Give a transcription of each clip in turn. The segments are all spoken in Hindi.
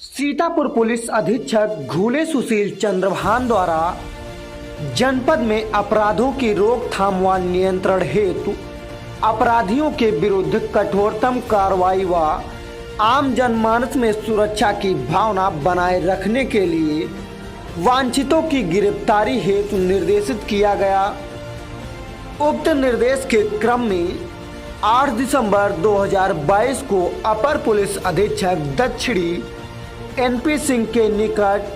सीतापुर पुलिस अधीक्षक घूले सुशील चंद्रभान द्वारा जनपद में अपराधों की रोकथाम व नियंत्रण हेतु अपराधियों के विरुद्ध कठोरतम कार्रवाई व आम जनमानस में सुरक्षा की भावना बनाए रखने के लिए वांछितों की गिरफ्तारी हेतु निर्देशित किया गया। उक्त निर्देश के क्रम में 8 दिसंबर 2022 को अपर पुलिस अधीक्षक दक्षिणी NP सिंह के निकट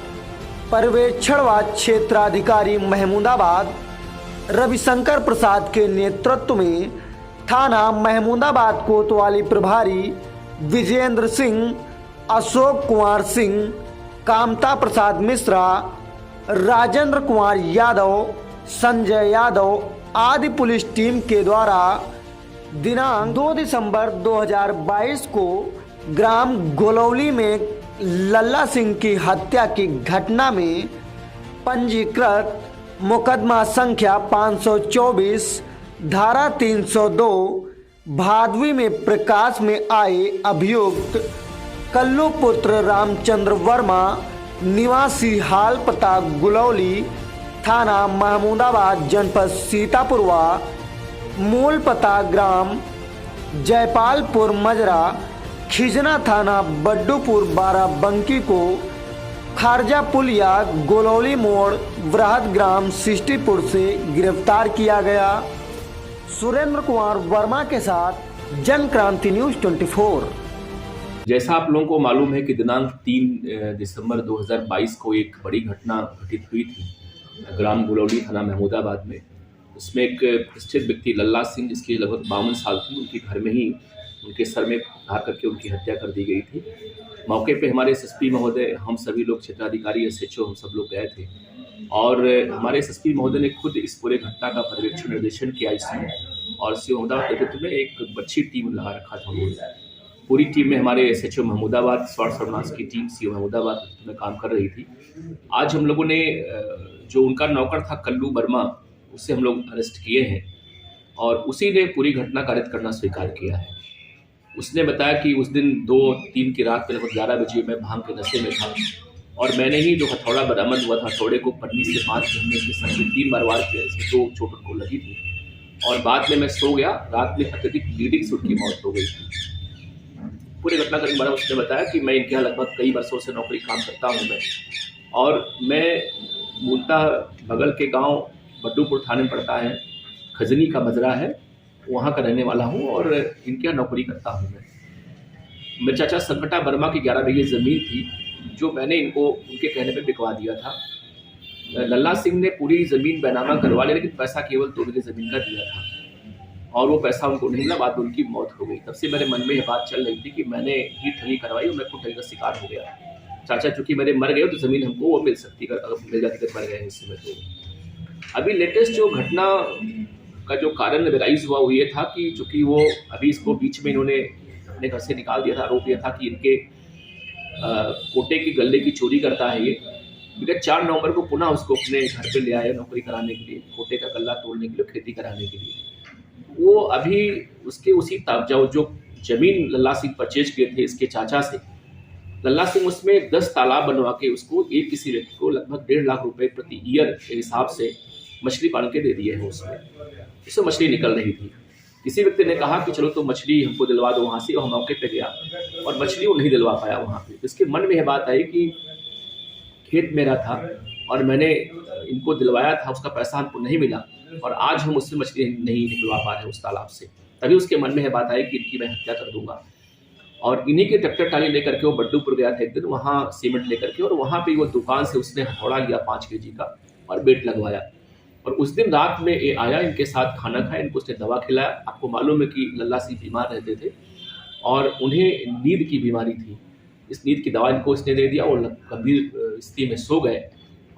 पर्यवेक्षण व क्षेत्राधिकारी महमूदाबाद रविशंकर प्रसाद के नेतृत्व में थाना महमूदाबाद कोतवाली प्रभारी विजेंद्र सिंह, अशोक कुमार सिंह, कामता प्रसाद मिश्रा, राजेंद्र कुमार यादव, संजय यादव आदि पुलिस टीम के द्वारा दिनांक 2 दिसंबर 2022 को ग्राम गोलौली में लल्ला सिंह की हत्या की घटना में पंजीकृत मुकदमा संख्या 524 धारा 302 भादवी में प्रकाश में आए अभियुक्त कल्लू पुत्र रामचंद्र वर्मा निवासी हाल पता गुलौली थाना महमूदाबाद जनपद सीतापुर व मूल पता ग्राम जयपालपुर मजरा खिजना थाना बड्डूपुर बाराबंकी को खारजा पुलिया गोलौली मोड़ वृहद ग्राम सिस्टीपुर से गिरफ्तार किया गया। सुरेंद्र कुमार वर्मा के साथ जन क्रांति न्यूज़ 24। जैसा आप लोगों को मालूम है कि दिनांक 3 दिसंबर 2022 को एक बड़ी घटना घटित हुई थी ग्राम गुलौली थाना महमूदाबाद में। उसमें एक प्रतिष्ठित व्यक्ति लल्ला सिंह, जिसकी लगभग 52 साल थी, उनके घर में ही उनके सर में धार करके उनकी हत्या कर दी गई थी। मौके पे हमारे SSP महोदय, हम सभी लोग, क्षेत्राधिकारी, SHO, हम सब लोग गए थे और हमारे SSP महोदय ने खुद इस पूरे घटना का पर्यवेक्षण निर्देशन किया इसमें, और सीओ महमूदाबाद नेतृत्व में एक अच्छी टीम लगा रखा था उन्होंने। पूरी टीम में हमारे SHO महमूदाबाद, स्वास्थ्य सर्वनाश की टीम सीओ महमूदाबाद में काम कर रही थी। आज हम लोगों ने जो उनका नौकर था कल्लू वर्मा, उसे हम लोग अरेस्ट किए हैं और उसी ने पूरी घटना कारित करना स्वीकार किया है। उसने बताया कि उस दिन 2-3 की रात में लगभग 11 बजे मैं भांग के नशे में था और मैंने ही जो हथौड़ा बरामद हुआ था, हथौड़े को पन्नी से बांध के हमने उसके सर में 3 बार वार किया, इसमें 2 चोट उनको लगी थी और बाद में मैं सो गया। रात में अत्यधिक ब्लीडिंग से उनकी मौत हो गई थी। पूरी घटना करने के बाद उसने बताया कि मैं इनके यहाँ लगभग कई वर्षों से नौकरी काम करता हूँ मैं, और मैं मूलतः बगल के गाँव बड्डूपुर थाने में पड़ता है, खजनी का मजरा है, वहाँ का रहने वाला हूँ और इनके यहाँ नौकरी करता हूँ मैं। मेरे चाचा संकटा वर्मा की 11 बीघे ज़मीन थी जो मैंने इनको उनके कहने पे बिकवा दिया था। लल्ला सिंह ने पूरी ज़मीन बैनामा करवा लिया, लेकिन पैसा केवल 2 बीघे ज़मीन का दिया था और वो पैसा उनको नहीं मिला। बाद में उनकी मौत हो गई। तब से मेरे मन में ये बात चल रही थी कि मैंने ही ठगी करवाई और मैं खुद ठगी का शिकार हो गया। चाचा चूँकि मेरे मर गए तो ज़मीन हमको वो मिल सकती, अगर मिल जाती तो मर गए इस समय। तो अभी लेटेस्ट जो घटना का जो कारण राइज हुआ वो ये था कि चूँकि वो अभी इसको बीच में इन्होंने अपने घर से निकाल दिया था। आरोप यह था कि इनके कोटे की गल्ले की चोरी करता है ये। विगत 4 नवंबर को पुनः उसको अपने घर पे ले आया नौकरी कराने के लिए, कोटे का गल्ला तोड़ने के लिए, खेती कराने के लिए। वो अभी उसके उसी जो जमीन लल्ला सिंह परचेज किए थे इसके चाचा से, लल्ला सिंह उसमें 10 तालाब बनवा के उसको एक किसी व्यक्ति को लगभग 1.5 लाख रुपए प्रति ईयर के हिसाब से मछली पाल के दे दिए हैं। उसमें मछली निकल रही थी। किसी व्यक्ति ने कहा कि चलो तो मछली हमको दिलवा दो वहाँ से, और हम मौके पे गया और मछली वो नहीं दिलवा पाया वहाँ पे। इसके मन में यह बात आई कि खेत मेरा था और मैंने इनको दिलवाया था, उसका पैसा हमको नहीं मिला और आज हम उससे मछली नहीं निकलवा पा रहे हैं उस तालाब से। तभी उसके मन में यह बात आई कि इनकी मैं हत्या कर दूंगा। और इन्हीं की ट्रैक्टर टाली लेकर के वो बड्डूपुर गया था एक दिन, वहाँ सीमेंट लेकर के, और वहाँ पे वो दुकान से उसने हथौड़ा लिया 5 kg का और बेट लगवाया। और उस दिन रात में ये आया, इनके साथ खाना खाया, इनको उसने दवा खिलाया। आपको मालूम है कि लल्ला सिंह बीमार रहते थे और उन्हें नींद की बीमारी थी। इस नींद की दवा इनको इसने दे दिया और गंभीर स्थिति में सो गए।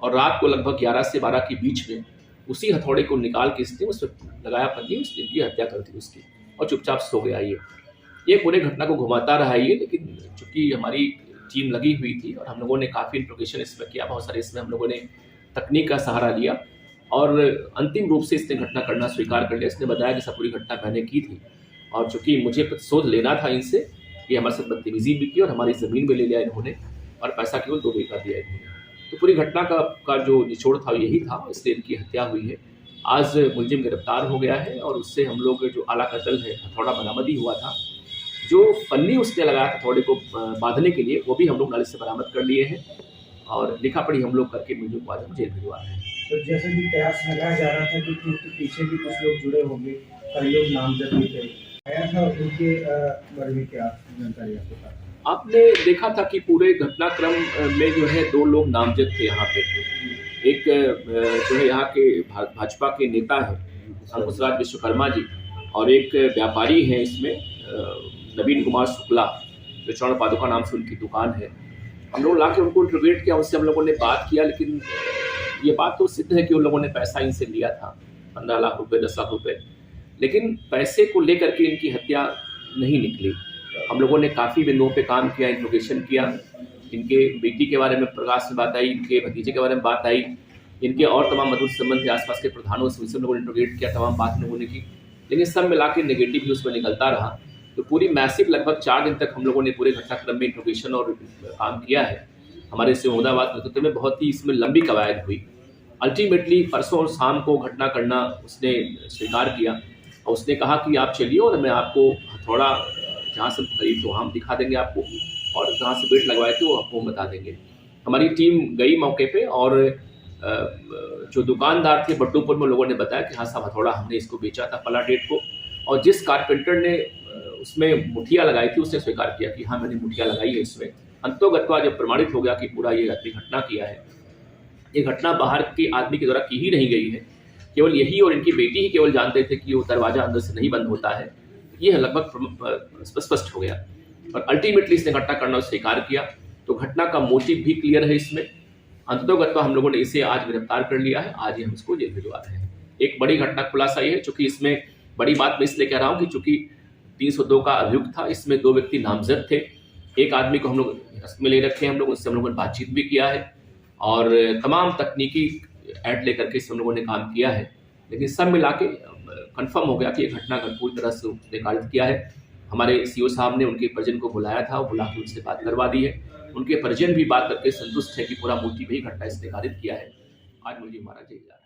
और रात को लगभग 11 से 12 के बीच में उसी हथौड़े को निकाल के इसने उस पर लगाया पन्नी, उसने इनकी हत्या कर दी उसकी और चुपचाप सो गया। ये पूरे घटना को घुमाता रहा ये, लेकिन चूँकि हमारी टीम लगी हुई थी और हम लोगों ने काफ़ी इंट्रोगेशन इसमें किया, बहुत सारे इसमें हम लोगों ने तकनीक का सहारा लिया और अंतिम रूप से इसने घटना करना स्वीकार कर लिया। इसने बताया कि सब पूरी घटना मैंने की थी और चूँकि मुझे प्रतिशोध लेना था इनसे, ये हमारे साथ बदतमीजी भी की और हमारी ज़मीन भी ले लिया इन्होंने। और पैसा केवल 2 रुपये का दिया इन्होंने। तो पूरी घटना का जो निचोड़ था यही था, इसलिए इनकी हत्या हुई है। आज मुलजिम गिरफ्तार हो गया है और उससे हम लोग जो आला कत्ल है, हथौड़ा बरामदी हुआ था, जो पन्नी उसने लगाया हथौड़े को बांधने के लिए, वो भी हम लोग नाले से बरामद कर लिए हैं और लिखा पढ़ी हम लोग करके मुलजिम को आज हम जेल भिजवा रहे हैं। तो जैसे भी कयास लगाया जा रहा था कि उसके पीछे भी कुछ लोग जुड़े होंगे, कई लोग नामजद भी थे, आया था उनके बारे में क्या जानकारी आपके पास? आपने देखा था कि पूरे घटनाक्रम में जो है 2 लोग नामजद थे यहाँ पे। एक जो है यहाँ के भाजपा के नेता हैं अंकुशराज विश्वकर्मा जी, और एक व्यापारी हैं इसमें नवीन कुमार शुक्ला, जो चरण पादुका नाम से उनकी दुकान है। हम लोग लाके उनको इंटरोगेट किया, उनसे हम लोगों ने बात किया, लेकिन ये बात तो सिद्ध है कि उन लोगों ने पैसा इनसे लिया था 15 लाख रुपए 10 लाख रुपए, लेकिन पैसे को लेकर के इनकी हत्या नहीं निकली। हम लोगों ने काफ़ी बिंदुओं पे काम किया, इंट्रोगेशन किया, इनके बेटी के बारे में प्रकाश में बात आई, इनके भतीजे के बारे में बात आई, इनके और तमाम मधुर संबंध थे आसपास के प्रधानों से, उनसे हम लोगों ने इंट्रोगेट किया, तमाम बात लोगों ने की, लेकिन सब मिला के नेगेटिव ही उसमें निकलता रहा। तो पूरी मैसिव लगभग 4 दिन तक हम लोगों ने पूरे घटनाक्रम में इंट्रोगेशन और काम किया है। हमारे सिमोदाबाद नेतृत्व में बहुत ही इसमें लंबी कवायद हुई। अल्टीमेटली परसों और शाम को घटना करना उसने स्वीकार किया और उसने कहा कि आप चलिए और मैं आपको हथौड़ा जहाँ से खरीद तो हम दिखा देंगे आपको, और जहाँ से बेट लगवाए थे वो आपको बता देंगे। हमारी टीम गई मौके पे और जो दुकानदार थे बट्टूपुर में, लोगों ने बताया कि हाँ साहब, हथौड़ा हमने इसको बेचा था पला डेट को, और जिस कारपेंटर ने उसमें मुठिया लगाई थी उसने स्वीकार किया कि हाँ मैंने मुठिया लगाई है इसमें। अंतोगत्वा जब प्रमाणित हो गया कि पूरा ये आदमी घटना किया है, ये घटना बाहर के आदमी के द्वारा की ही नहीं गई है, केवल यही और इनकी बेटी ही केवल जानते थे कि वो दरवाजा अंदर से नहीं बंद होता है, ये लगभग स्पष्ट हो गया। और अल्टीमेटली इसने घटना करना स्वीकार किया। तो घटना का मोटिव भी क्लियर है इसमें। अंततोगत्वा हम लोगों ने इसे आज गिरफ्तार कर लिया है, आज ही हम इसको जेल भिजवा रहे हैं। एक बड़ी घटना खुलासा ये है, चूंकि इसमें बड़ी बात मैं इसलिए कह रहा हूँ कि चूंकि 302 का अभियुक्त था, इसमें 2 व्यक्ति नामजद थे। एक आदमी को हम लोग हिरासत में ले रखे हैं, हम लोग उससे हम लोगों ने बातचीत भी किया है और तमाम तकनीकी ऐड लेकर के इससे हम लोगों ने काम किया है, लेकिन सब मिला के कन्फर्म हो गया कि ये घटना पूरी तरह से उसने कारित किया है। हमारे सीओ साहब ने उनके परिजन को बुलाया था, बुला के उनसे बात करवा दी है। उनके परिजन भी बात करके संतुष्ट है कि पूरा मोटिव ही घटना इसने कारित किया है। आज मुझे हमारा जेल जा रहा है।